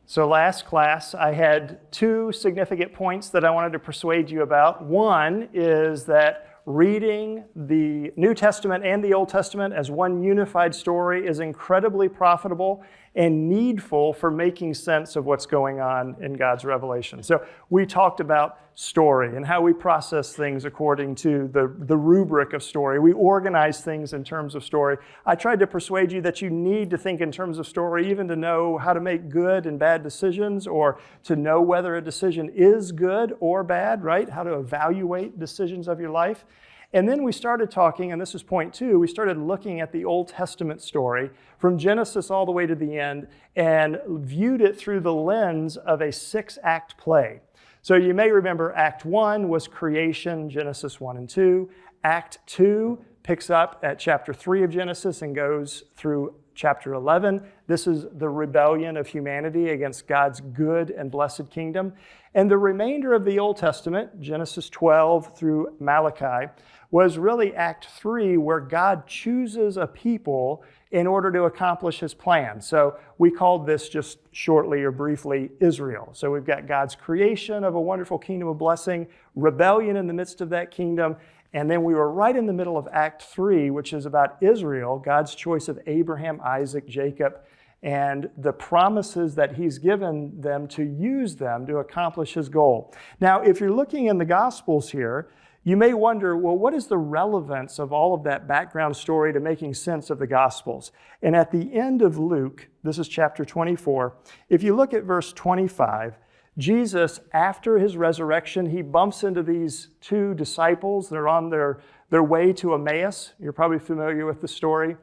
So last class, I had two significant points that I wanted to persuade you about. One is that reading the New Testament and the Old Testament as one unified story is incredibly profitable and needful for making sense of what's going on in God's revelation. So we talked about story and how we process things according to the rubric of story. We organize things in terms of story. I tried to persuade you that you need to think in terms of story even to know how to make good and bad decisions, or to know whether a decision is good or bad, right? How to evaluate decisions of your life. And then we started talking, and this is point two, we started looking at the Old Testament story from Genesis all the way to the end and viewed it through the lens of a 6-act play. So you may remember Act 1 was creation, Genesis 1 and 2. Act 2 picks up at chapter 3 of Genesis and goes through chapter 11. This is the rebellion of humanity against God's good and blessed kingdom. And the remainder of the Old Testament, Genesis 12 through Malachi, was really Act 3, where God chooses a people in order to accomplish his plan. So we called this just shortly or briefly Israel. So we've got God's creation of a wonderful kingdom of blessing, rebellion in the midst of that kingdom, and then we were right in the middle of Act 3, which is about Israel, God's choice of Abraham, Isaac, Jacob, and the promises that he's given them to use them to accomplish his goal. Now, if you're looking in the Gospels here, you may wonder, well, what is the relevance of all of that background story to making sense of the Gospels? And at the end of Luke, this is chapter 24, if you look at verse 25, Jesus, after his resurrection, he bumps into these two disciples. They're on their way to Emmaus. You're probably familiar with the story.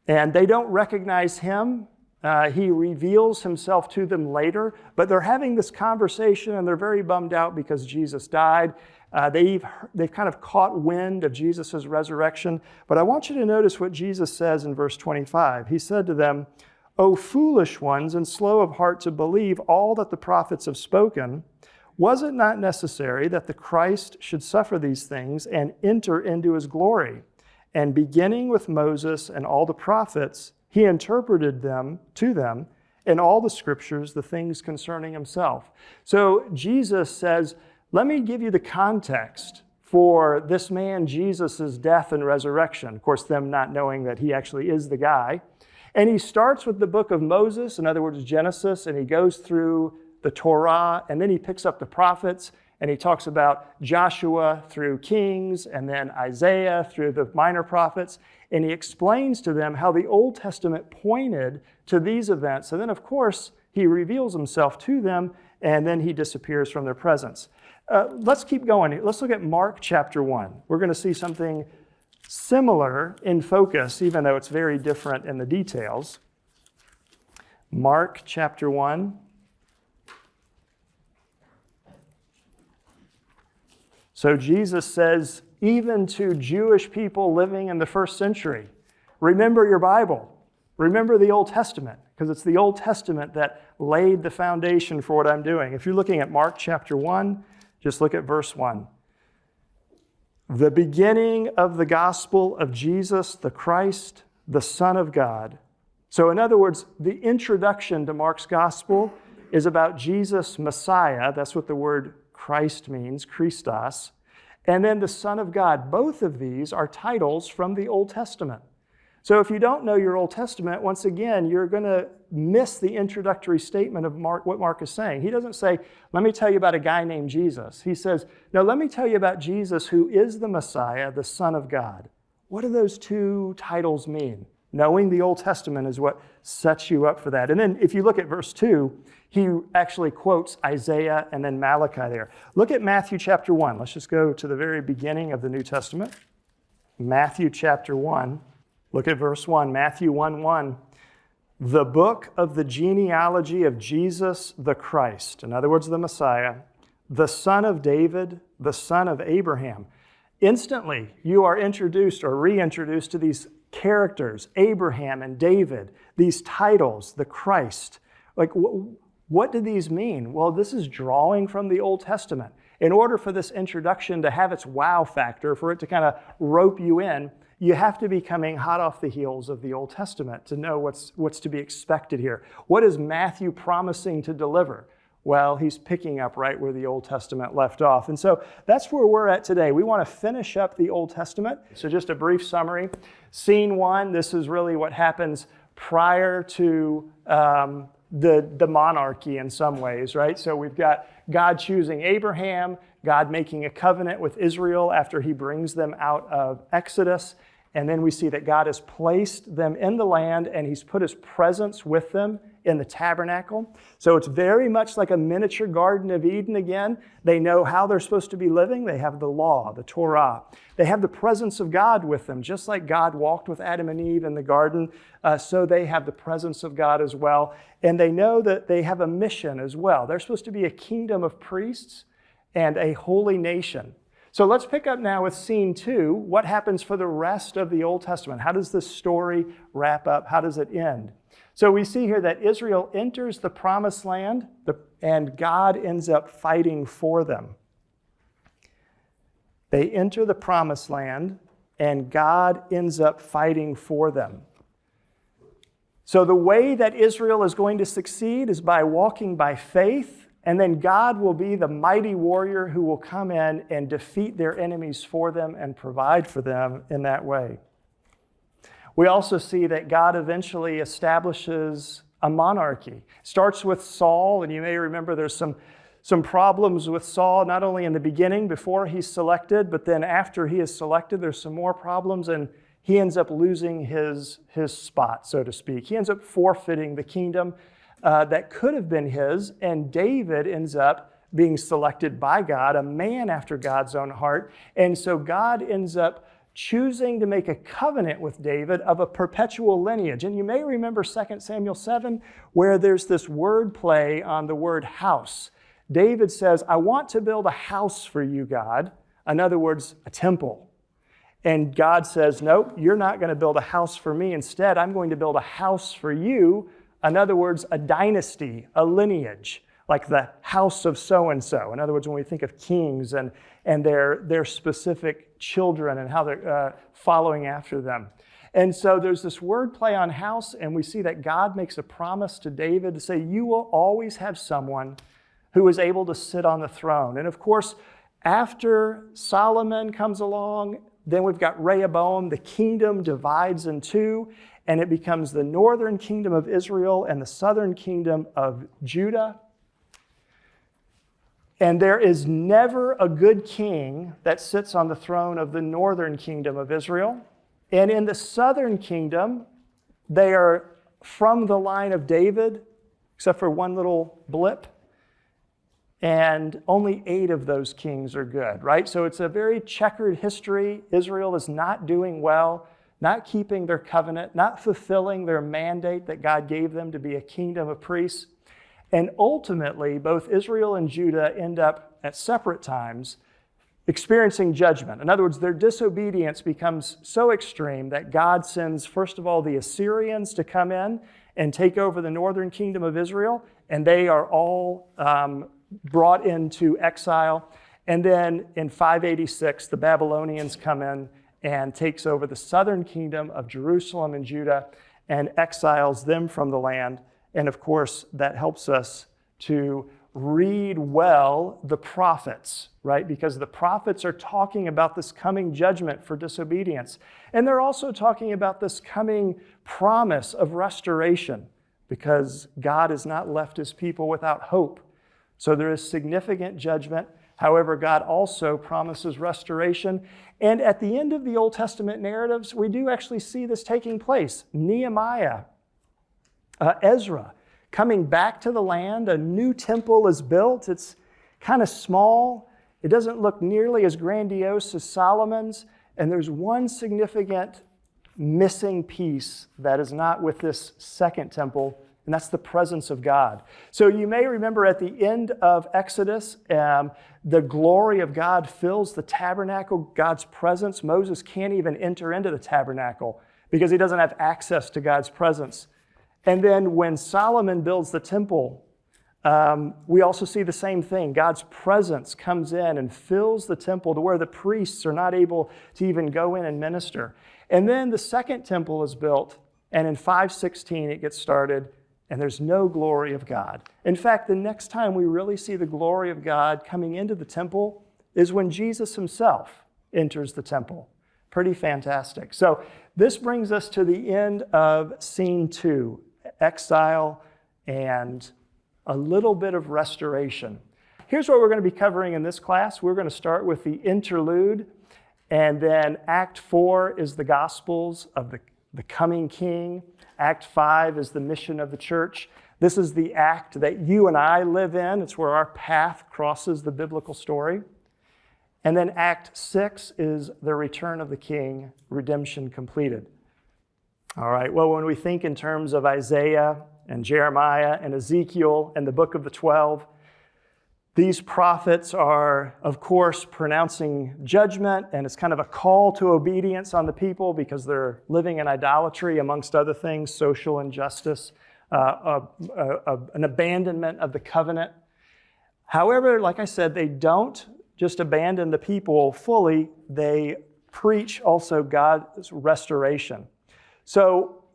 And they don't recognize him. He reveals himself to them later, but they're having this conversation and they're very bummed out because Jesus died. They've kind of caught wind of Jesus' resurrection. But I want you to notice what Jesus says in verse 25. He said to them, "O foolish ones and slow of heart to believe all that the prophets have spoken, was it not necessary that the Christ should suffer these things and enter into his glory? And beginning with Moses and all the prophets, he interpreted them to them in all the scriptures, the things concerning himself." So Jesus says, let me give you the context for this man Jesus' death and resurrection. Of course, them not knowing that he actually is the guy. And he starts with the book of Moses, in other words, Genesis, and he goes through the Torah, and then he picks up the prophets, and he talks about Joshua through Kings, and then Isaiah through the minor prophets, and he explains to them how the Old Testament pointed to these events. And then, of course, he reveals himself to them, and then he disappears from their presence. Let's keep going. Let's look at Mark chapter 1. We're going to see something similar in focus, even though it's very different in the details. Mark chapter 1. So Jesus says, even to Jewish people living in the first century, remember your Bible. Remember the Old Testament, because it's the Old Testament that laid the foundation for what I'm doing. If you're looking at Mark chapter 1, just look at verse 1. The beginning of the gospel of Jesus, the Christ, the Son of God. So in other words, the introduction to Mark's gospel is about Jesus, Messiah. That's what the word Christ means, Christos. And then the Son of God. Both of these are titles from the Old Testament. So if you don't know your Old Testament, once again, you're going to miss the introductory statement of Mark, what Mark is saying. He doesn't say, let me tell you about a guy named Jesus. He says, no, let me tell you about Jesus, who is the Messiah, the Son of God. What do those two titles mean? Knowing the Old Testament is what sets you up for that. And then if you look at verse 2, he actually quotes Isaiah and then Malachi there. Look at Matthew chapter 1. Let's just go to the very beginning of the New Testament. Matthew chapter 1. Look at verse 1, Matthew 1:1. The book of the genealogy of Jesus the Christ, in other words, the Messiah, the son of David, the son of Abraham. Instantly, you are introduced or reintroduced to these characters, Abraham and David, these titles, the Christ. Like, what do these mean? Well, this is drawing from the Old Testament. In order for this introduction to have its wow factor, for it to kind of rope you in, you have to be coming hot off the heels of the Old Testament to know what's to be expected here. What is Matthew promising to deliver? Well, he's picking up right where the Old Testament left off. And so that's where we're at today. We want to finish up the Old Testament. So just a brief summary. Scene one, this is really what happens prior to the monarchy in some ways, right? So we've got God choosing Abraham, God making a covenant with Israel after he brings them out of Exodus. And then we see that God has placed them in the land and he's put his presence with them in the tabernacle. So it's very much like a miniature Garden of Eden again. They know how they're supposed to be living. They have the law, the Torah. They have the presence of God with them, just like God walked with Adam and Eve in the garden. So they have the presence of God as well. And they know that they have a mission as well. They're supposed to be a kingdom of priests and a holy nation. So let's pick up now with scene two. What happens for the rest of the Old Testament? How does this story wrap up? How does it end? So we see here that Israel enters the promised land and God ends up fighting for them. They enter the promised land and God ends up fighting for them. So the way that Israel is going to succeed is by walking by faith, and then God will be the mighty warrior who will come in and defeat their enemies for them and provide for them in that way. We also see that God eventually establishes a monarchy. It starts with Saul, and you may remember there's some problems with Saul, not only in the beginning before he's selected, but then after he is selected, there's some more problems, and he ends up losing his spot, so to speak. He ends up forfeiting the kingdom that could have been his, and David ends up being selected by God, a man after God's own heart. And so God ends up choosing to make a covenant with David of a perpetual lineage. And you may remember 2 Samuel 7, where there's this word play on the word house. David says, I want to build a house for you, God. In other words, a temple. And God says, nope, you're not going to build a house for me. Instead, I'm going to build a house for you. In other words, a dynasty, a lineage, like the house of so-and-so. In other words, when we think of kings and their specific children and how they're following after them. And so there's this word play on house, and we see that God makes a promise to David to say, you will always have someone who is able to sit on the throne. And of course, after Solomon comes along, then we've got Rehoboam. The kingdom divides in two, and it becomes the northern kingdom of Israel and the southern kingdom of Judah. And there is never a good king that sits on the throne of the northern kingdom of Israel. And in the southern kingdom, they are from the line of David, except for one little blip. And only 8 of those kings are good, right? So it's a very checkered history. Israel is not doing well, not keeping their covenant, not fulfilling their mandate that God gave them to be a kingdom of priests. And ultimately, both Israel and Judah end up at separate times experiencing judgment. In other words, their disobedience becomes so extreme that God sends, first of all, the Assyrians to come in and take over the northern kingdom of Israel, and they are all brought into exile. And then in 586, the Babylonians come in and takes over the southern kingdom of Jerusalem and Judah and exiles them from the land. And of course, that helps us to read well the prophets, right? Because the prophets are talking about this coming judgment for disobedience. And they're also talking about this coming promise of restoration, because God has not left his people without hope. So there is significant judgment. However, God also promises restoration. And at the end of the Old Testament narratives, we do actually see this taking place. Nehemiah, Ezra, coming back to the land, a new temple is built. It's kind of small. It doesn't look nearly as grandiose as Solomon's. And there's one significant missing piece that is not with this second temple, and that's the presence of God. So you may remember at the end of Exodus, the glory of God fills the tabernacle, God's presence. Moses can't even enter into the tabernacle because he doesn't have access to God's presence. And then when Solomon builds the temple, we also see the same thing. God's presence comes in and fills the temple to where the priests are not able to even go in and minister. And then the second temple is built, and in 516 it gets started, and there's no glory of God. In fact, the next time we really see the glory of God coming into the temple is when Jesus himself enters the temple. Pretty fantastic. So this brings us to the end of scene 2, exile and a little bit of restoration. Here's what we're going to be covering in this class. We're going to start with the interlude, and then Act 4 is the Gospels of the coming King. Act 5 is the mission of the church. This is the act that you and I live in. It's where our path crosses the biblical story. And then Act 6 is the return of the King, redemption completed. All right, well, when we think in terms of Isaiah and Jeremiah and Ezekiel and the book of the 12, these prophets are, of course, pronouncing judgment, and it's kind of a call to obedience on the people because they're living in idolatry, amongst other things, social injustice, an abandonment of the covenant. However, like I said, they don't just abandon the people fully, they preach also God's restoration. So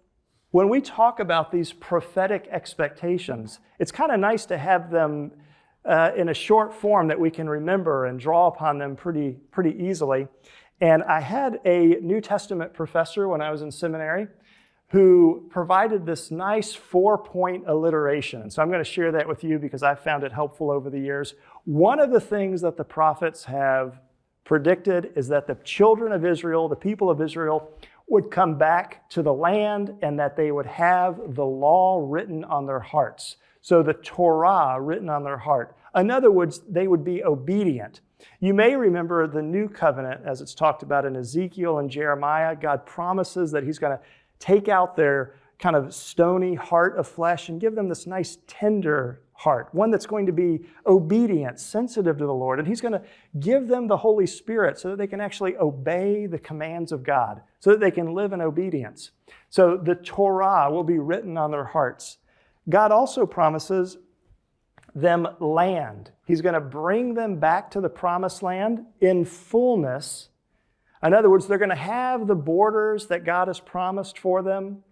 when we talk about these prophetic expectations, it's kind of nice to have them in a short form that we can remember and draw upon them pretty easily. And I had a New Testament professor when I was in seminary who provided this nice 4-point alliteration. And so I'm going to share that with you because I've found it helpful over the years. One of the things that the prophets have predicted is that the children of Israel, the people of Israel, would come back to the land and that they would have the law written on their hearts. So the Torah written on their heart. In other words, they would be obedient. You may remember the new covenant as it's talked about in Ezekiel and Jeremiah. God promises that he's going to take out their kind of stony heart of flesh and give them this nice tender heart, one that's going to be obedient, sensitive to the Lord. And he's going to give them the Holy Spirit so that they can actually obey the commands of God, so that they can live in obedience. So the Torah will be written on their hearts. God also promises them land. He's going to bring them back to the promised land in fullness. In other words, they're going to have the borders that God has promised for them.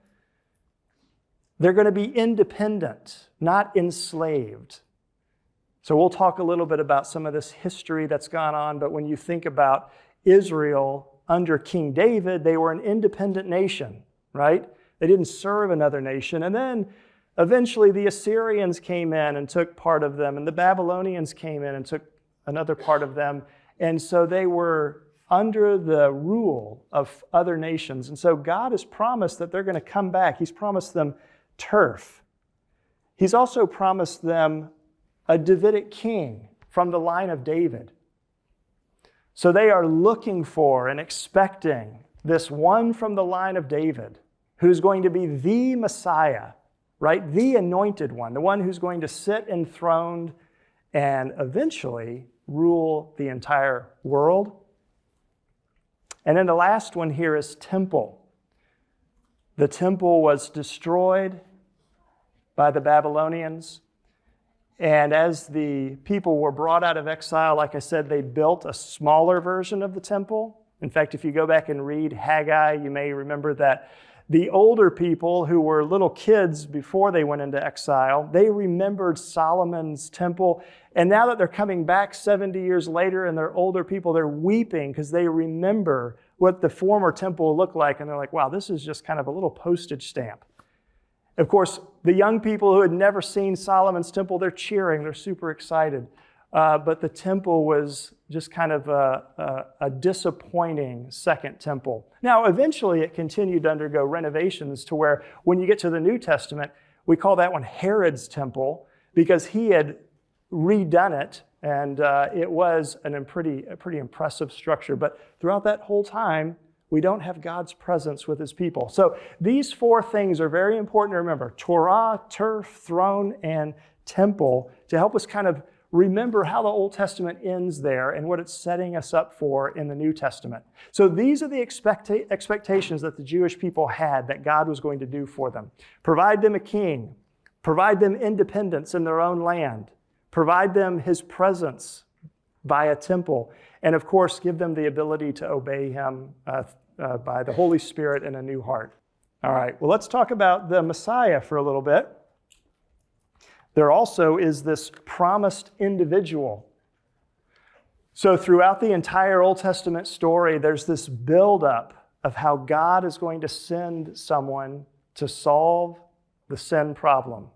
They're going to be independent, not enslaved. So we'll talk a little bit about some of this history that's gone on, but when you think about Israel under King David, they were an independent nation, right? They didn't serve another nation. And then eventually the Assyrians came in and took part of them, and the Babylonians came in and took another part of them. And so they were under the rule of other nations. And so God has promised that they're going to come back. He's promised them turf. He's also promised them a Davidic king from the line of David. So they are looking for and expecting this one from the line of David who's going to be the Messiah, right? The anointed one, the one who's going to sit enthroned and eventually rule the entire world. And then the last one here is temple. The temple was destroyed by the Babylonians. And as the people were brought out of exile, like I said, they built a smaller version of the temple. In fact, if you go back and read Haggai, you may remember that the older people who were little kids before they went into exile, they remembered Solomon's temple. And now that they're coming back 70 years later and they're older people, they're weeping because they remember what the former temple looked like. And they're like, wow, this is just kind of a little postage stamp. Of course, the young people who had never seen Solomon's temple, they're cheering, they're super excited. But the temple was just kind of a disappointing second temple. Now, eventually it continued to undergo renovations to where when you get to the New Testament, we call that one Herod's temple because he had redone it, and it was a pretty impressive structure. But throughout that whole time, we don't have God's presence with his people. So these 4 things are very important to remember: Torah, turf, throne, and temple, to help us kind of remember how the Old Testament ends there and what it's setting us up for in the New Testament. So these are the expectations that the Jewish people had that God was going to do for them. Provide them a king, provide them independence in their own land, provide them his presence by a temple, and of course, give them the ability to obey him by the Holy Spirit in a new heart. All right, well, let's talk about the Messiah for a little bit. There also is this promised individual. So throughout the entire Old Testament story, there's this buildup of how God is going to send someone to solve the sin problem.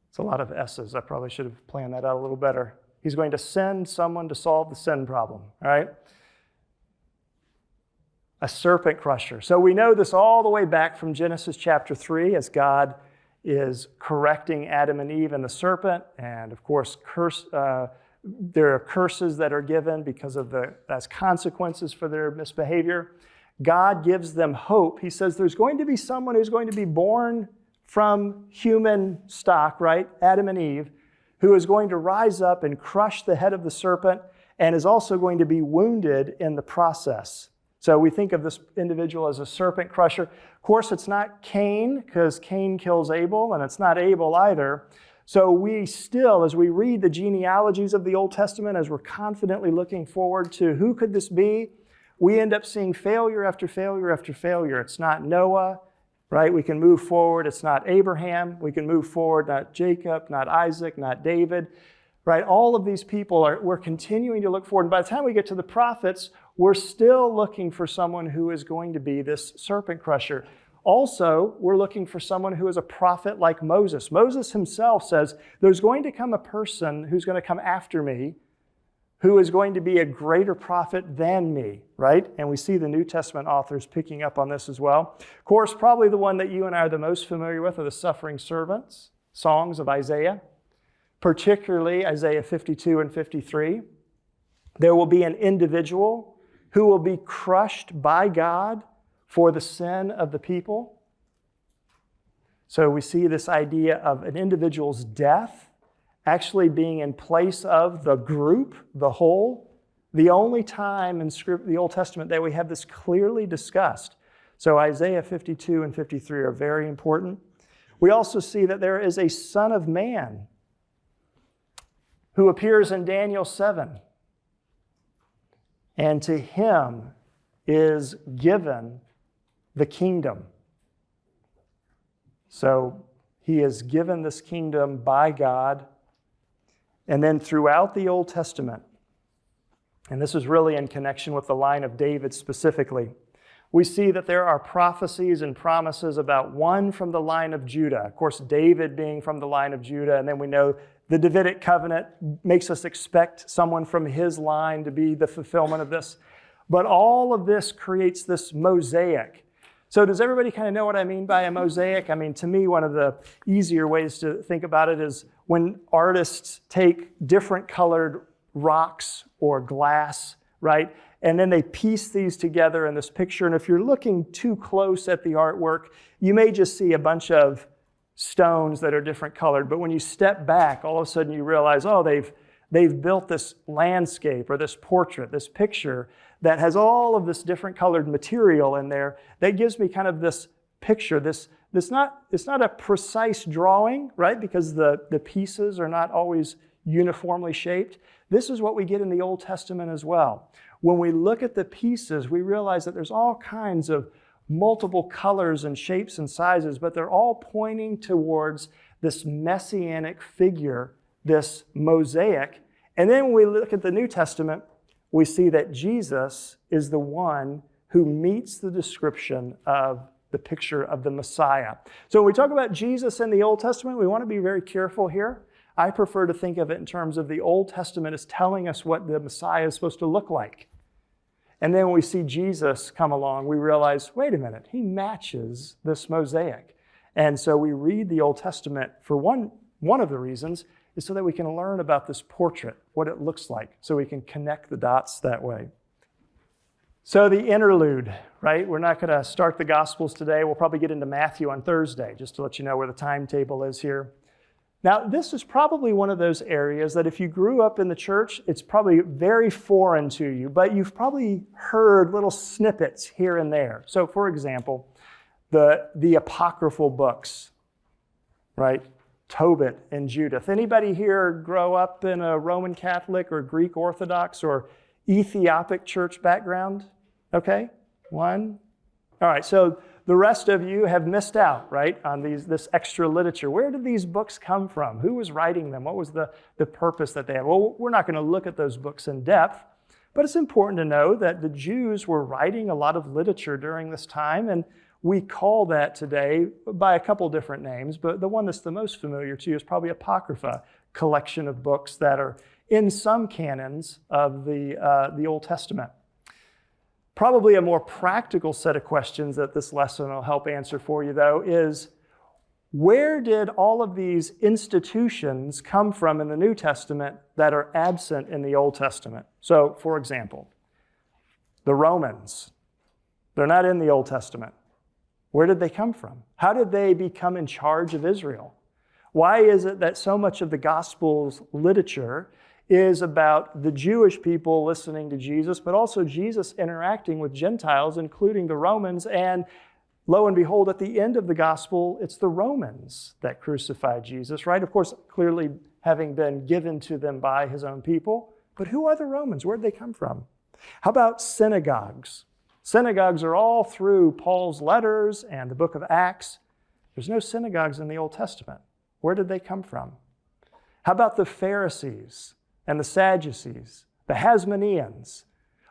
It's a lot of S's. I probably should have planned that out a little better. He's going to send someone to solve the sin problem, all right? A serpent crusher. So we know this all the way back from Genesis chapter 3 as God is correcting Adam and Eve and the serpent. And of course, there are curses that are given because of as consequences for their misbehavior. God gives them hope. He says there's going to be someone who's going to be born from human stock, right? Adam and Eve, who is going to rise up and crush the head of the serpent and is also going to be wounded in the process. So we think of this individual as a serpent crusher. Of course, it's not Cain, because Cain kills Abel, and it's not Abel either. So we still, as we read the genealogies of the Old Testament, as we're confidently looking forward to who could this be, we end up seeing failure after failure after failure. It's not Noah, right? We can move forward. It's not Abraham. We can move forward, not Jacob, not Isaac, not David, right? All of these people we're continuing to look forward. And by the time we get to the prophets, we're still looking for someone who is going to be this serpent crusher. Also, we're looking for someone who is a prophet like Moses. Moses himself says, there's going to come a person who's going to come after me, who is going to be a greater prophet than me, right? And we see the New Testament authors picking up on this as well. Of course, probably the one that you and I are the most familiar with are the suffering servants, songs of Isaiah, particularly Isaiah 52 and 53. There will be an individual who will be crushed by God for the sin of the people. So we see this idea of an individual's death actually being in place of the group, the whole. The only time in the Old Testament that we have this clearly discussed. So Isaiah 52 and 53 are very important. We also see that there is a Son of Man who appears in Daniel 7. And to him is given the kingdom. So he is given this kingdom by God. And then throughout the Old Testament, and this is really in connection with the line of David specifically, we see that there are prophecies and promises about one from the line of Judah. Of course, David being from the line of Judah, and then we know the Davidic covenant makes us expect someone from his line to be the fulfillment of this. But all of this creates this mosaic. So does everybody kind of know what I mean by a mosaic? I mean, to me, one of the easier ways to think about it is when artists take different colored rocks or glass, right? And then they piece these together in this picture. And if you're looking too close at the artwork, you may just see a bunch of stones that are different colored. But when you step back, all of a sudden you realize, oh, they've built this landscape or this portrait, this picture that has all of this different colored material in there. That gives me kind of this picture, it's not a precise drawing, right? Because the pieces are not always uniformly shaped. This is what we get in the Old Testament as well. When we look at the pieces, we realize that there's all kinds of multiple colors and shapes and sizes, but they're all pointing towards this messianic figure, this mosaic. And then when we look at the New Testament, we see that Jesus is the one who meets the description of the picture of the Messiah. So when we talk about Jesus in the Old Testament, we want to be very careful here. I prefer to think of it in terms of the Old Testament as telling us what the Messiah is supposed to look like. And then when we see Jesus come along, we realize, wait a minute, he matches this mosaic. And so we read the Old Testament for one of the reasons is so that we can learn about this portrait, what it looks like, so we can connect the dots that way. So the interlude, right? We're not going to start the Gospels today. We'll probably get into Matthew on Thursday, just to let you know where the timetable is here. Now, this is probably one of those areas that if you grew up in the church, it's probably very foreign to you, but you've probably heard little snippets here and there. So, for example, the apocryphal books, right? Tobit and Judith. Anybody here grow up in a Roman Catholic or Greek Orthodox or Ethiopic church background? Okay? One. All right, so the rest of you have missed out, right, on this extra literature. Where did these books come from? Who was writing them? What was the purpose that they had? Well, we're not going to look at those books in depth, but it's important to know that the Jews were writing a lot of literature during this time, and we call that today by a couple different names, but the one that's the most familiar to you is probably Apocrypha, collection of books that are in some canons of the Old Testament. Probably a more practical set of questions that this lesson will help answer for you, though, is where did all of these institutions come from in the New Testament that are absent in the Old Testament? So, for example, the Romans, they're not in the Old Testament. Where did they come from? How did they become in charge of Israel? Why is it that so much of the Gospels literature is about the Jewish people listening to Jesus, but also Jesus interacting with Gentiles, including the Romans? And lo and behold, at the end of the Gospel, it's the Romans that crucified Jesus, right? Of course, clearly having been given to them by his own people. But who are the Romans? Where'd they come from? How about synagogues? Synagogues are all through Paul's letters and the book of Acts. There's no synagogues in the Old Testament. Where did they come from? How about the Pharisees and the Sadducees, the Hasmoneans?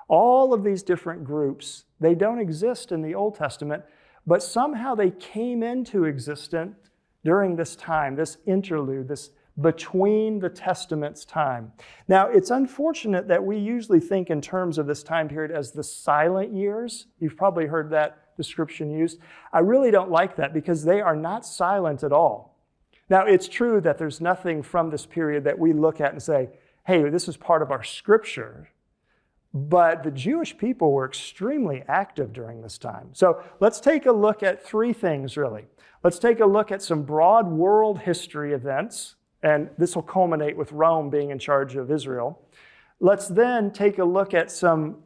All of these different groups, they don't exist in the Old Testament, but somehow they came into existence during this time, this interlude, this between the Testaments time. Now, it's unfortunate that we usually think in terms of this time period as the silent years. You've probably heard that description used. I really don't like that because they are not silent at all. Now, it's true that there's nothing from this period that we look at and say, hey, this is part of our scripture. But the Jewish people were extremely active during this time. So let's take a look at three things, really. Let's take a look at some broad world history events, and this will culminate with Rome being in charge of Israel. Let's then take a look at some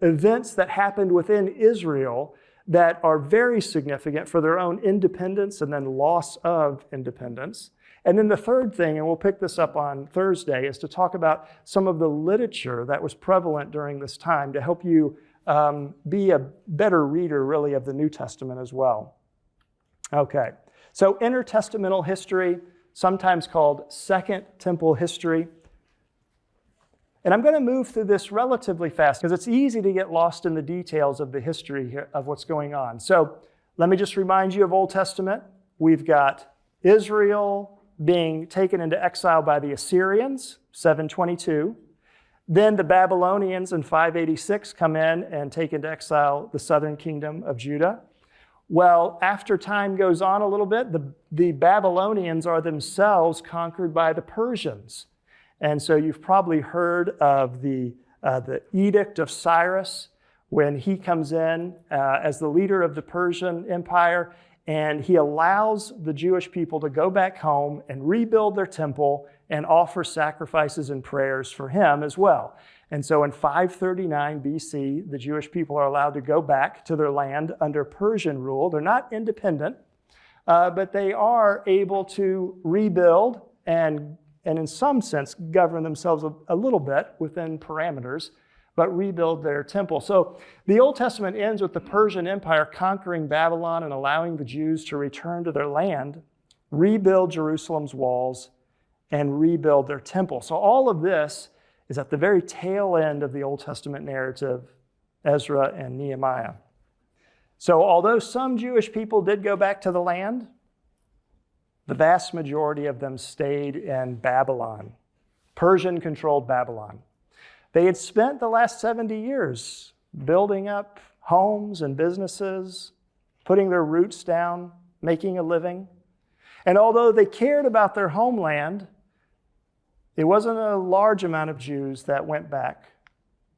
events that happened within Israel that are very significant for their own independence and then loss of independence. And then the third thing, and we'll pick this up on Thursday, is to talk about some of the literature that was prevalent during this time to help you be a better reader, really, of the New Testament as well. Okay, so intertestamental history, sometimes called Second Temple history. And I'm going to move through this relatively fast because it's easy to get lost in the details of the history here of what's going on. So let me just remind you of Old Testament. We've got Israel being taken into exile by the Assyrians, 722. Then the Babylonians in 586 come in and take into exile the southern kingdom of Judah. Well, after time goes on a little bit, the Babylonians are themselves conquered by the Persians. And so you've probably heard of the Edict of Cyrus when he comes in as the leader of the Persian Empire, and he allows the Jewish people to go back home and rebuild their temple and offer sacrifices and prayers for him as well. And so in 539 BC, the Jewish people are allowed to go back to their land under Persian rule. They're not independent, but they are able to rebuild and in some sense govern themselves a little bit within parameters, but rebuild their temple. So the Old Testament ends with the Persian Empire conquering Babylon and allowing the Jews to return to their land, rebuild Jerusalem's walls, and rebuild their temple. So all of this is at the very tail end of the Old Testament narrative, Ezra and Nehemiah. So although some Jewish people did go back to the land, the vast majority of them stayed in Babylon, Persian-controlled Babylon. They had spent the last 70 years building up homes and businesses, putting their roots down, making a living. And although they cared about their homeland, it wasn't a large amount of Jews that went back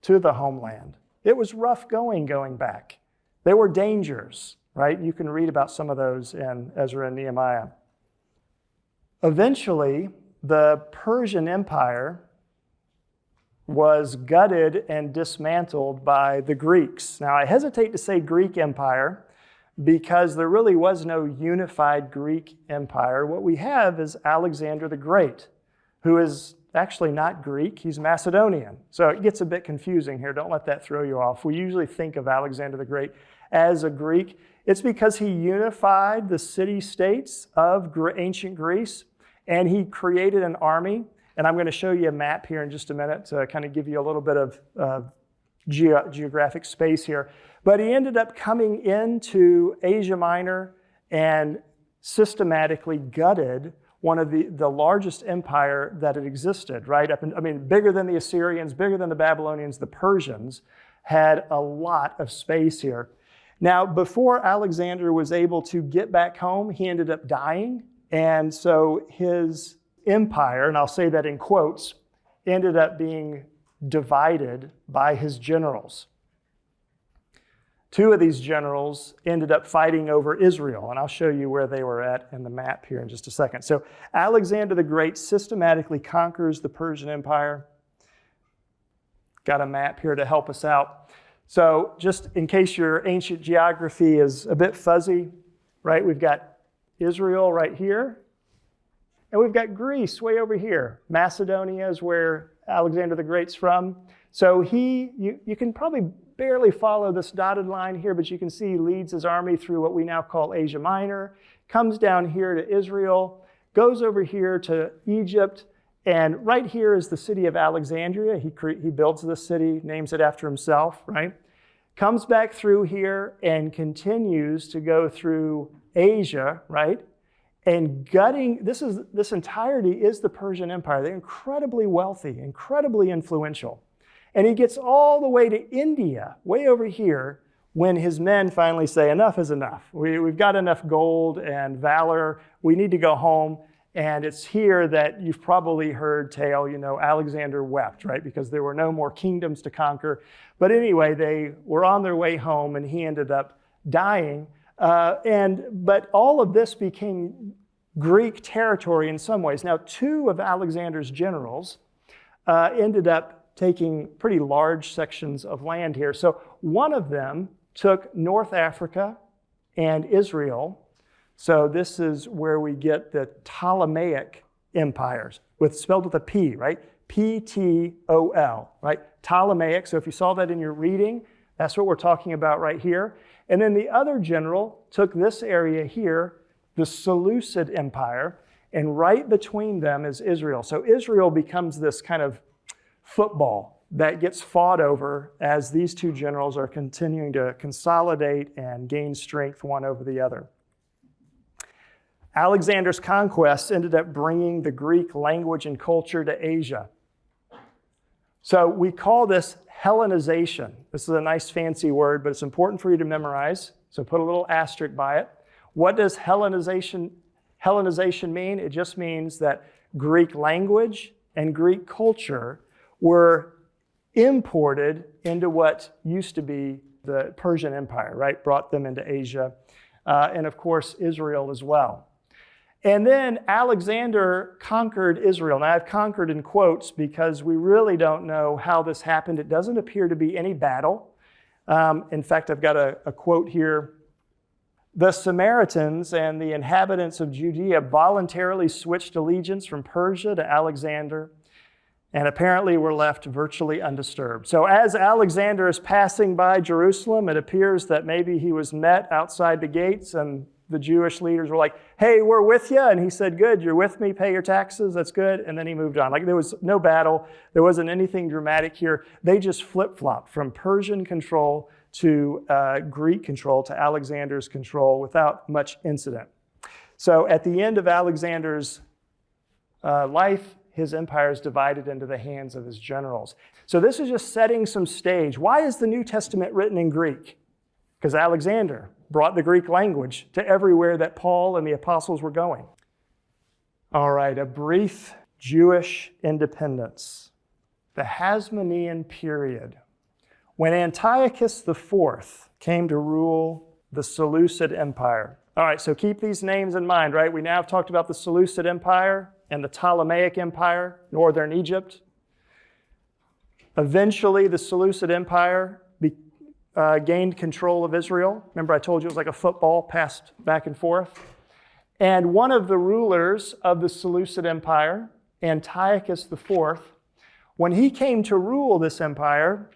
to the homeland. It was rough going back. There were dangers, right? You can read about some of those in Ezra and Nehemiah. Eventually, the Persian Empire was gutted and dismantled by the Greeks. Now, I hesitate to say Greek Empire because there really was no unified Greek Empire. What we have is Alexander the Great, who is actually not Greek, he's Macedonian. So it gets a bit confusing here. Don't let that throw you off. We usually think of Alexander the Great as a Greek. It's because he unified the city-states of ancient Greece, and he created an army. And I'm going to show you a map here in just a minute to kind of give you a little bit of geographic space here. But he ended up coming into Asia Minor and systematically gutted one of the largest empire that had existed, right? Bigger than the Assyrians, bigger than the Babylonians, the Persians had a lot of space here. Now, before Alexander was able to get back home, he ended up dying. And so his empire, and I'll say that in quotes, ended up being divided by his generals. Two of these generals ended up fighting over Israel, and I'll show you where they were at in the map here in just a second. So Alexander the Great systematically conquers the Persian Empire. Got a map here to help us out. So just in case your ancient geography is a bit fuzzy, right? We've got Israel right here, and we've got Greece way over here. Macedonia is where Alexander the Great's from. So you can probably barely follow this dotted line here, but you can see he leads his army through what we now call Asia Minor, comes down here to Israel, goes over here to Egypt, and right here is the city of Alexandria. He builds this city, names it after himself, right? Comes back through here and continues to go through Asia, right? And gutting, this entirety is the Persian Empire. They're incredibly wealthy, incredibly influential. And he gets all the way to India, way over here, when his men finally say, enough is enough. We've got enough gold and valor. We need to go home. And it's here that you've probably heard tale, Alexander wept, right? Because there were no more kingdoms to conquer. But anyway, they were on their way home and he ended up dying. But all of this became Greek territory in some ways. Now, two of Alexander's generals ended up taking pretty large sections of land here. So one of them took North Africa and Israel. So this is where we get the Ptolemaic empires, spelled with a P, right? P-T-O-L, right? Ptolemaic. So if you saw that in your reading, that's what we're talking about right here. And then the other general took this area here, the Seleucid Empire, and right between them is Israel. So Israel becomes this kind of football that gets fought over as these two generals are continuing to consolidate and gain strength one over the other. Alexander's conquests ended up bringing the Greek language and culture to Asia. So we call this Hellenization. This is a nice fancy word, but it's important for you to memorize. So put a little asterisk by it. What does Hellenization mean? It just means that Greek language and Greek culture were imported into what used to be the Persian Empire, right? Brought them into Asia, and of course, Israel as well. And then Alexander conquered Israel. Now, I've conquered in quotes because we really don't know how this happened. It doesn't appear to be any battle. In fact, I've got a quote here. The Samaritans and the inhabitants of Judea voluntarily switched allegiance from Persia to Alexander, and apparently were left virtually undisturbed. So as Alexander is passing by Jerusalem, it appears that maybe he was met outside the gates and the Jewish leaders were like, hey, we're with you. And he said, good, you're with me, pay your taxes, that's good. And then he moved on. Like there was no battle, there wasn't anything dramatic here. They just flip-flopped from Persian control to Greek control to Alexander's control without much incident. So at the end of Alexander's life, his empire is divided into the hands of his generals. So this is just setting some stage. Why is the New Testament written in Greek? Because Alexander brought the Greek language to everywhere that Paul and the apostles were going. All right, a brief Jewish independence. The Hasmonean period. When Antiochus IV came to rule the Seleucid Empire. All right, so keep these names in mind, right? We now have talked about the Seleucid Empire and the Ptolemaic Empire, northern Egypt. Eventually, the Seleucid Empire gained control of Israel. Remember, I told you it was like a football passed back and forth. And one of the rulers of the Seleucid Empire Antiochus IV, when he came to rule this empire,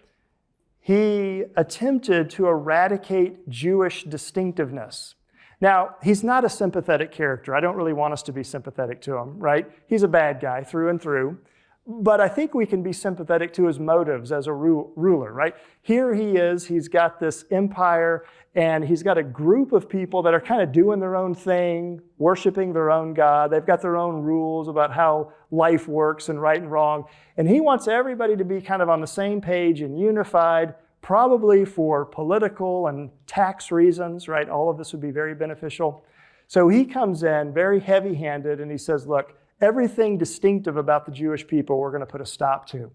he attempted to eradicate Jewish distinctiveness. Now, he's not a sympathetic character. I don't really want us to be sympathetic to him, right? He's a bad guy through and through. But I think we can be sympathetic to his motives as a ruler, right? Here he is, he's got this empire, and he's got a group of people that are kind of doing their own thing, worshiping their own God. They've got their own rules about how life works and right and wrong. And he wants everybody to be kind of on the same page and unified, probably for political and tax reasons, right? All of this would be very beneficial. So he comes in very heavy-handed and he says, look, everything distinctive about the Jewish people we're going to put a stop to.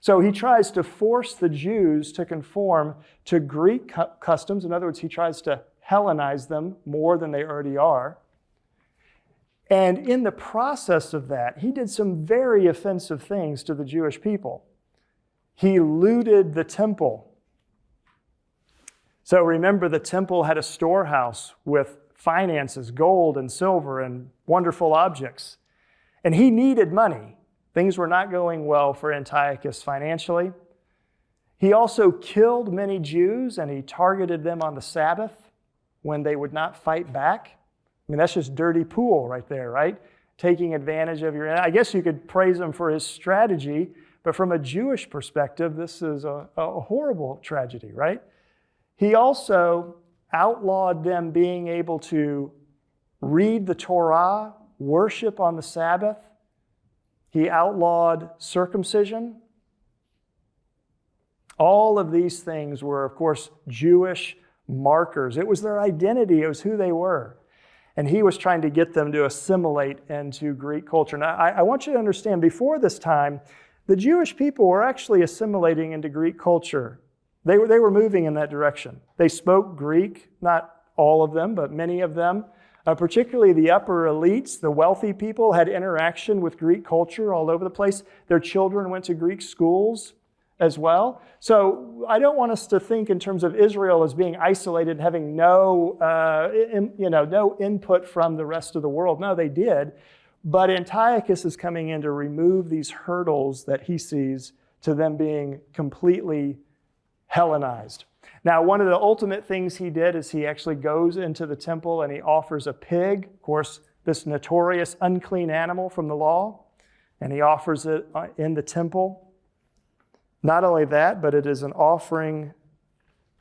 So he tries to force the Jews to conform to Greek customs. In other words, he tries to Hellenize them more than they already are. And in the process of that, he did some very offensive things to the Jewish people. He looted the temple. So remember, the temple had a storehouse with finances, gold and silver and wonderful objects. And he needed money. Things were not going well for Antiochus financially. He also killed many Jews, and he targeted them on the Sabbath when they would not fight back. I mean, that's just dirty pool right there, right? Taking advantage of I guess you could praise him for his strategy, but from a Jewish perspective, this is a horrible tragedy, right? He also outlawed them being able to read the Torah, worship on the Sabbath. He outlawed circumcision. All of these things were, of course, Jewish markers. It was their identity. It was who they were. And he was trying to get them to assimilate into Greek culture. Now, I want you to understand, before this time, the Jewish people were actually assimilating into Greek culture. They were moving in that direction. They spoke Greek, not all of them, but many of them. Particularly the upper elites, the wealthy people, had interaction with Greek culture all over the place. Their children went to Greek schools as well. So I don't want us to think in terms of Israel as being isolated, having no input from the rest of the world. No, they did. But Antiochus is coming in to remove these hurdles that he sees to them being completely Hellenized. Now, one of the ultimate things he did is he actually goes into the temple and he offers a pig, of course, this notorious unclean animal from the law, and he offers it in the temple. Not only that, but it is an offering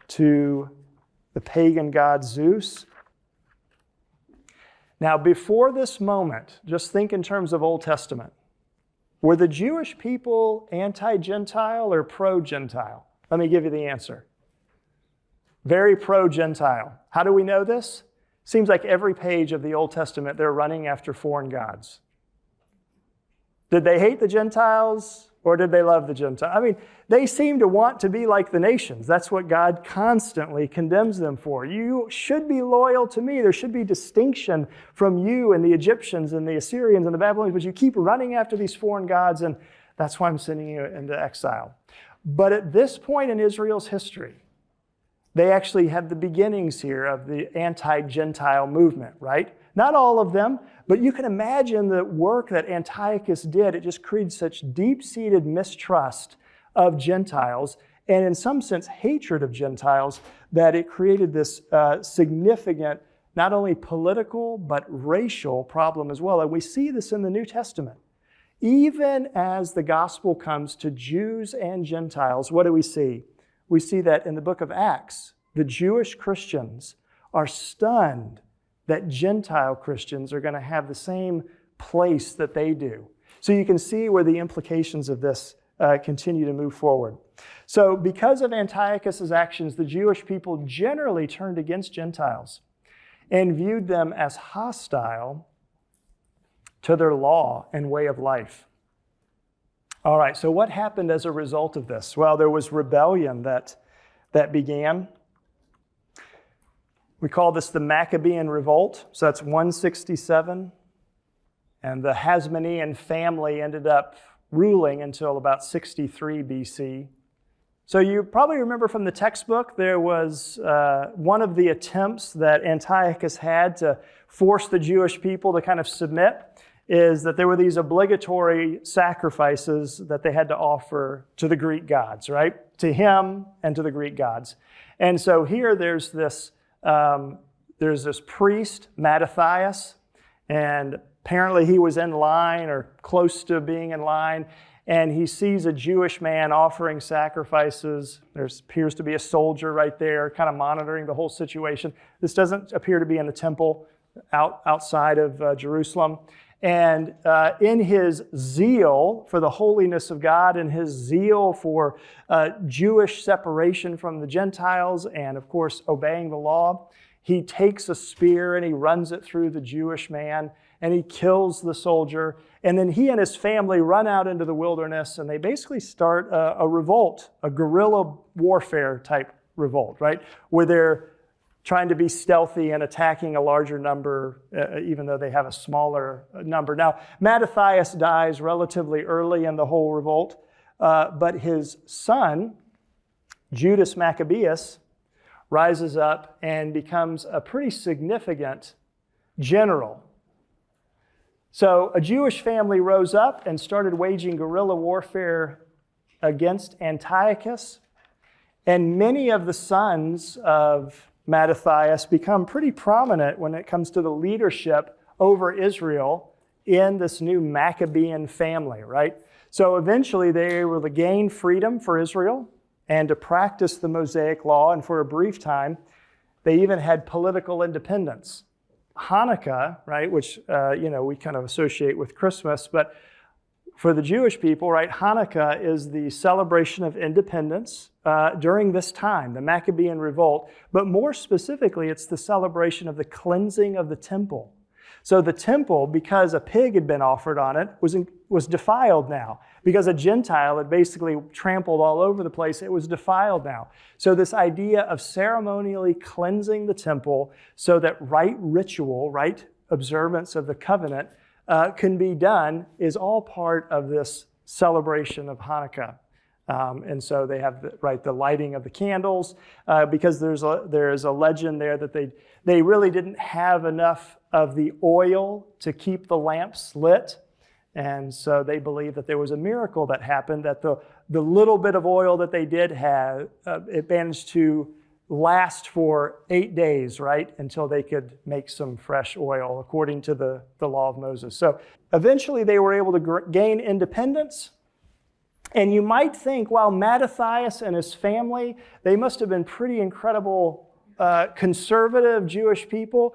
to the pagan god Zeus. Now, before this moment, just think in terms of Old Testament. Were the Jewish people anti-Gentile or pro-Gentile? Let me give you the answer. Very pro-Gentile. How do we know this? Seems like every page of the Old Testament, they're running after foreign gods. Did they hate the Gentiles or did they love the Gentiles? I mean, they seem to want to be like the nations. That's what God constantly condemns them for. You should be loyal to me. There should be distinction from you and the Egyptians and the Assyrians and the Babylonians, but you keep running after these foreign gods, and that's why I'm sending you into exile. But at this point in Israel's history, they actually have the beginnings here of the anti-Gentile movement, right? Not all of them, but you can imagine the work that Antiochus did. It just created such deep-seated mistrust of Gentiles, and in some sense, hatred of Gentiles, that it created this significant, not only political, but racial problem as well. And we see this in the New Testament. Even as the gospel comes to Jews and Gentiles, what do we see? We see that in the book of Acts, the Jewish Christians are stunned that Gentile Christians are going to have the same place that they do. So you can see where the implications of this continue to move forward. So because of Antiochus' actions, the Jewish people generally turned against Gentiles and viewed them as hostile to their law and way of life. All right, so what happened as a result of this? Well, there was rebellion that began. We call this the Maccabean revolt. So that's 167. And the Hasmonean family ended up ruling until about 63 BC. So you probably remember from the textbook, there was one of the attempts that Antiochus had to force the Jewish people to kind of submit is that there were these obligatory sacrifices that they had to offer to the Greek gods, right? To him and to the Greek gods. And so here there's this priest, Mattathias, and apparently he was in line or close to being in line, and he sees a Jewish man offering sacrifices. There appears to be a soldier right there kind of monitoring the whole situation. This doesn't appear to be in the temple outside of Jerusalem. And in his zeal for the holiness of God and his zeal for Jewish separation from the Gentiles and, of course, obeying the law, he takes a spear and he runs it through the Jewish man and he kills the soldier. And then he and his family run out into the wilderness and they basically start a revolt, a guerrilla warfare type revolt, right? Where they're trying to be stealthy and attacking a larger number, even though they have a smaller number. Now, Mattathias dies relatively early in the whole revolt, but his son, Judas Maccabeus, rises up and becomes a pretty significant general. So a Jewish family rose up and started waging guerrilla warfare against Antiochus, and many of the sons of Mattathias become pretty prominent when it comes to the leadership over Israel in this new Maccabean family, right? So eventually they were to gain freedom for Israel and to practice the Mosaic law, and for a brief time, they even had political independence. Hanukkah, right, which we kind of associate with Christmas, but for the Jewish people, right, Hanukkah is the celebration of independence during this time, the Maccabean revolt, but more specifically, it's the celebration of the cleansing of the temple. So the temple, because a pig had been offered on it, was defiled now. Because a Gentile had basically trampled all over the place, it was defiled now. So this idea of ceremonially cleansing the temple so that right ritual, right observance of the covenant can be done is all part of this celebration of Hanukkah. And so they have the lighting of the candles, because there's a legend there that they really didn't have enough of the oil to keep the lamps lit. And so they believe that there was a miracle that happened, that the little bit of oil that they did have, it managed to last for 8 days, right, until they could make some fresh oil according to the law of Moses. So eventually they were able to gain independence. And you might think, wow, Mattathias and his family, they must have been pretty incredible conservative Jewish people.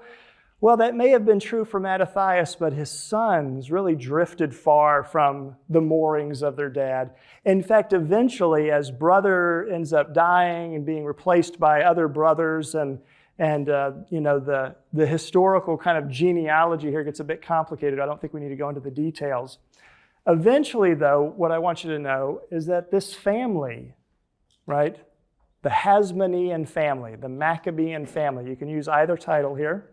Well, that may have been true for Mattathias, but his sons really drifted far from the moorings of their dad. In fact, eventually, as brother ends up dying and being replaced by other brothers, and the historical kind of genealogy here gets a bit complicated. I don't think we need to go into the details. Eventually, though, what I want you to know is that this family, right, the Hasmonean family, the Maccabean family, you can use either title here,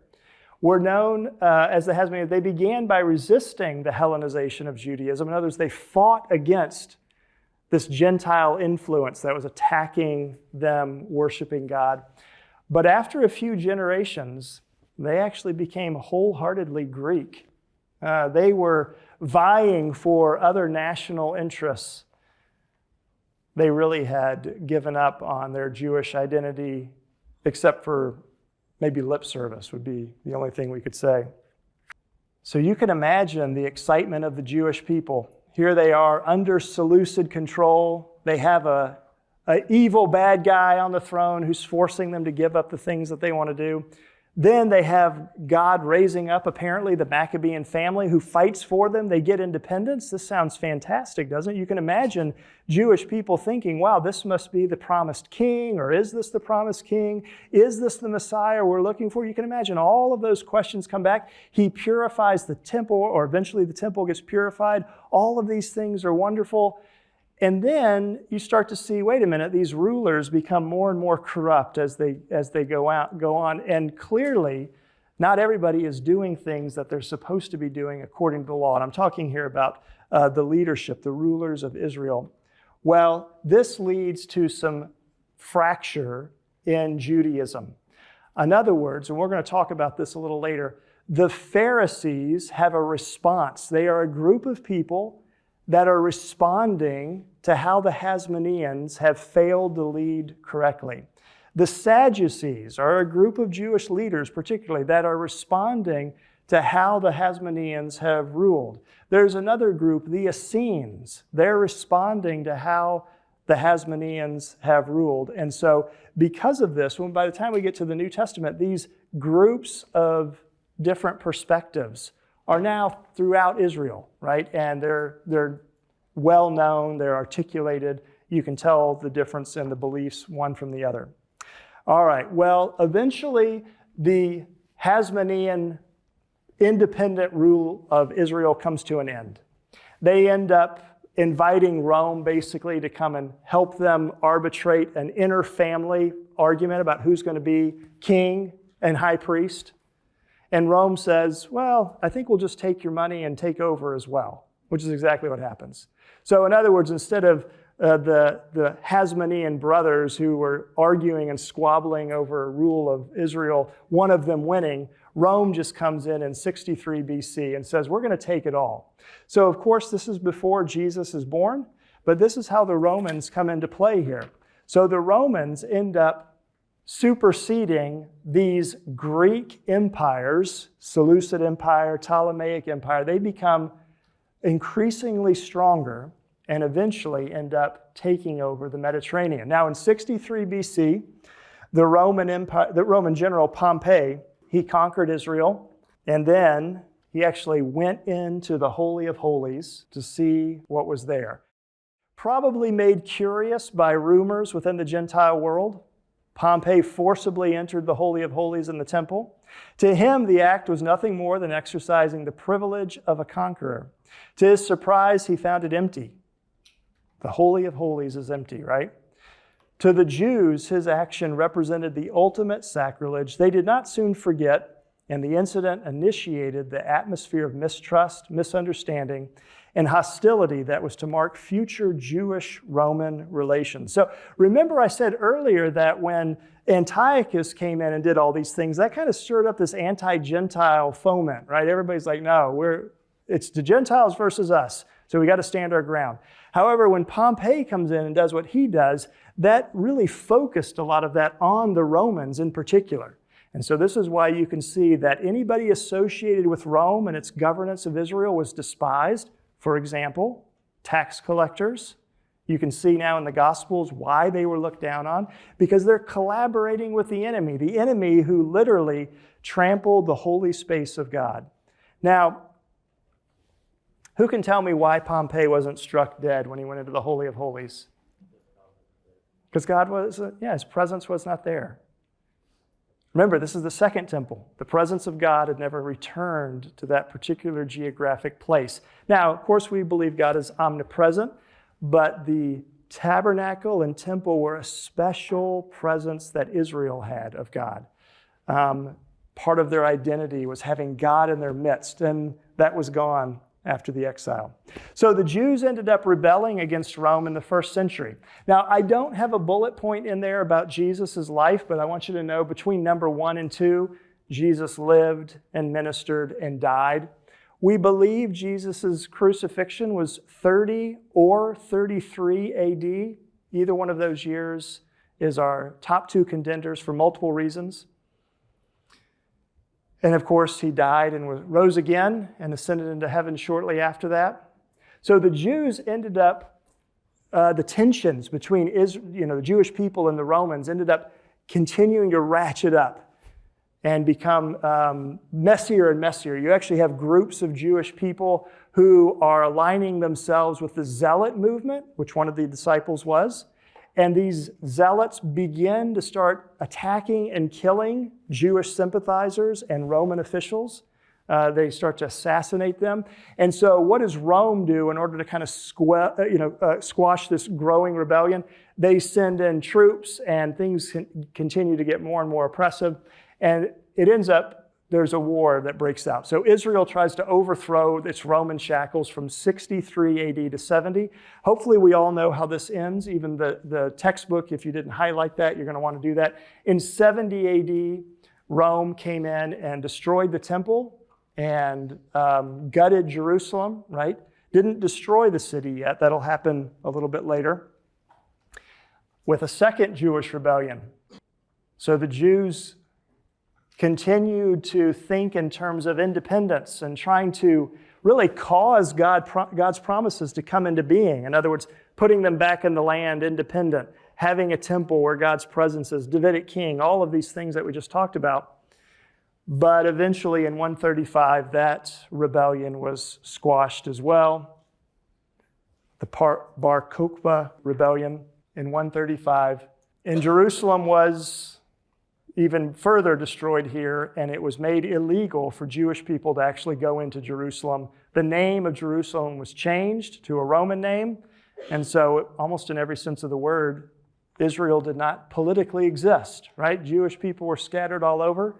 were known as the Hasmonean. They began by resisting the Hellenization of Judaism. In other words, they fought against this Gentile influence that was attacking them worshiping God. But after a few generations, they actually became wholeheartedly Greek. They were vying for other national interests. They really had given up on their Jewish identity, except for maybe lip service would be the only thing we could say. So you can imagine the excitement of the Jewish people. Here they are under Seleucid control. They have an evil bad guy on the throne who's forcing them to give up the things that they want to do. Then they have God raising up, apparently, the Maccabean family who fights for them. They get independence. This sounds fantastic, doesn't it? You can imagine Jewish people thinking, wow, this must be the promised king, or is this the promised king? Is this the Messiah we're looking for? You can imagine all of those questions come back. He purifies the temple, or eventually the temple gets purified. All of these things are wonderful. And then you start to see, wait a minute, these rulers become more and more corrupt as they go on. And clearly, not everybody is doing things that they're supposed to be doing according to the law. And I'm talking here about the leadership, the rulers of Israel. Well, this leads to some fracture in Judaism. In other words, and we're going to talk about this a little later, The Pharisees have a response. They are a group of people that are responding to how the Hasmoneans have failed to lead correctly. The Sadducees are a group of Jewish leaders, particularly, that are responding to how the Hasmoneans have ruled. There's another group, the Essenes. They're responding to how the Hasmoneans have ruled. And so because of this, by the time we get to the New Testament, these groups of different perspectives are now throughout Israel, right? And they're well known, they're articulated. You can tell the difference in the beliefs one from the other. All right, well, eventually the Hasmonean independent rule of Israel comes to an end. They end up inviting Rome basically to come and help them arbitrate an inter-family argument about who's going to be king and high priest. And Rome says, well, I think we'll just take your money and take over as well, which is exactly what happens. So in other words, instead of the Hasmonean brothers who were arguing and squabbling over rule of Israel, one of them winning, Rome just comes in 63 BC and says, we're going to take it all. So of course, this is before Jesus is born, but this is how the Romans come into play here. So the Romans end up superseding these Greek empires, Seleucid Empire, Ptolemaic Empire. They become increasingly stronger and eventually end up taking over the Mediterranean. Now in 63 BC, the Roman general Pompey, he conquered Israel, and then he actually went into the Holy of Holies to see what was there. Probably made curious by rumors within the Gentile world, Pompey forcibly entered the Holy of Holies in the temple. To him, the act was nothing more than exercising the privilege of a conqueror. To his surprise, he found it empty. The Holy of Holies is empty, right? To the Jews, his action represented the ultimate sacrilege. They did not soon forget, and the incident initiated the atmosphere of mistrust, misunderstanding, and hostility that was to mark future Jewish-Roman relations. So remember I said earlier that when Antiochus came in and did all these things, that kind of stirred up this anti-Gentile foment, right? Everybody's like, no, it's the Gentiles versus us, so we got to stand our ground. However, when Pompey comes in and does what he does, that really focused a lot of that on the Romans in particular. And so this is why you can see that anybody associated with Rome and its governance of Israel was despised. For example, tax collectors. You can see now in the Gospels why they were looked down on, because they're collaborating with the enemy who literally trampled the holy space of God. Now, who can tell me why Pompey wasn't struck dead when he went into the Holy of Holies? Because his presence was not there. Remember, this is the second temple. The presence of God had never returned to that particular geographic place. Now, of course, we believe God is omnipresent, but the tabernacle and temple were a special presence that Israel had of God. Part of their identity was having God in their midst, and that was gone after the exile. So the Jews ended up rebelling against Rome in the first century. Now, I don't have a bullet point in there about Jesus' life, but I want you to know between number 1 and 2, Jesus lived and ministered and died. We believe Jesus' crucifixion was 30 or 33 AD. Either one of those years is our top 2 contenders for multiple reasons. And of course, he died and rose again and ascended into heaven shortly after that. So the Jews ended up, the tensions between the Jewish people and the Romans ended up continuing to ratchet up and become messier and messier. You actually have groups of Jewish people who are aligning themselves with the Zealot movement, which one of the disciples was. And these zealots begin to start attacking and killing Jewish sympathizers and Roman officials. They start to assassinate them. And so what does Rome do in order to kind of squash this growing rebellion? They send in troops, and things continue to get more and more oppressive. And it ends up, there's a war that breaks out. So Israel tries to overthrow its Roman shackles from 63 AD to 70. Hopefully we all know how this ends. Even the textbook, if you didn't highlight that, you're going to want to do that. In 70 AD, Rome came in and destroyed the temple and gutted Jerusalem, right? Didn't destroy the city yet. That'll happen a little bit later. With a second Jewish rebellion. So the Jews continued to think in terms of independence and trying to really cause God's promises to come into being. In other words, putting them back in the land independent, having a temple where God's presence is, Davidic king, all of these things that we just talked about. But eventually in 135, that rebellion was squashed as well. The Bar Kokhba rebellion in 135. And Jerusalem was even further destroyed here, and it was made illegal for Jewish people to actually go into Jerusalem. The name of Jerusalem was changed to a Roman name, and so almost in every sense of the word, Israel did not politically exist, right? Jewish people were scattered all over,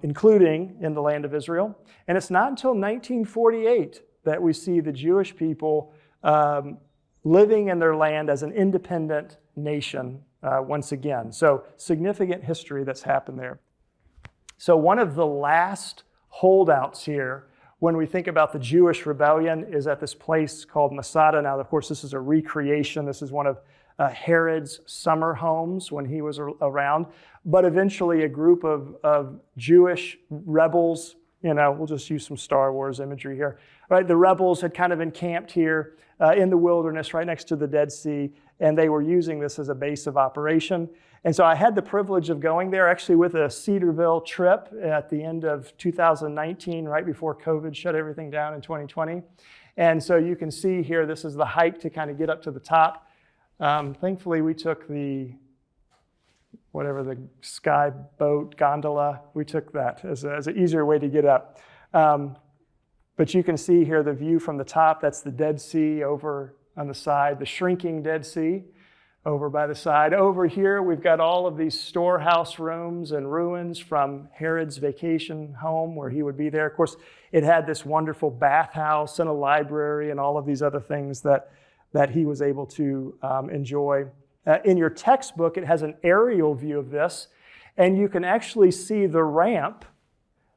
including in the land of Israel. And it's not until 1948 that we see the Jewish people living in their land as an independent nation once again. So significant history that's happened there. So one of the last holdouts here when we think about the Jewish rebellion is at this place called Masada. Now, of course, this is a recreation. This is one of Herod's summer homes when he was around. But eventually a group of Jewish rebels, we'll just use some Star Wars imagery here, right? The rebels had kind of encamped here in the wilderness right next to the Dead Sea, and they were using this as a base of operation. And so I had the privilege of going there actually with a Cedarville trip at the end of 2019, right before COVID shut everything down in 2020. And so you can see here, this is the hike to kind of get up to the top. Thankfully, we took the sky boat gondola, we took that as an easier way to get up. But you can see here the view from the top. That's the Dead Sea over on the side, the shrinking Dead Sea over by the side. Over here, we've got all of these storehouse rooms and ruins from Herod's vacation home where he would be there. Of course, it had this wonderful bathhouse and a library and all of these other things that he was able to enjoy. In your textbook, it has an aerial view of this, and you can actually see the ramp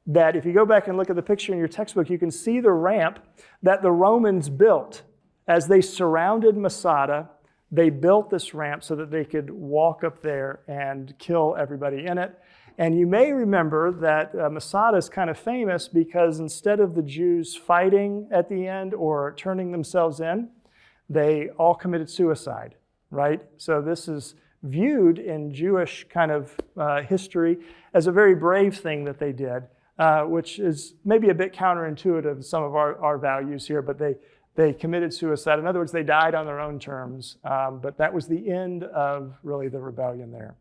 that if you go back and look at the picture in your textbook, you can see the ramp that the Romans built. As they surrounded Masada, they built this ramp so that they could walk up there and kill everybody in it. And you may remember that Masada is kind of famous because instead of the Jews fighting at the end or turning themselves in, they all committed suicide, right? So this is viewed in Jewish kind of history as a very brave thing that they did, which is maybe a bit counterintuitive to some of our values here, but they committed suicide. In other words, they died on their own terms, but that was the end of really the rebellion there.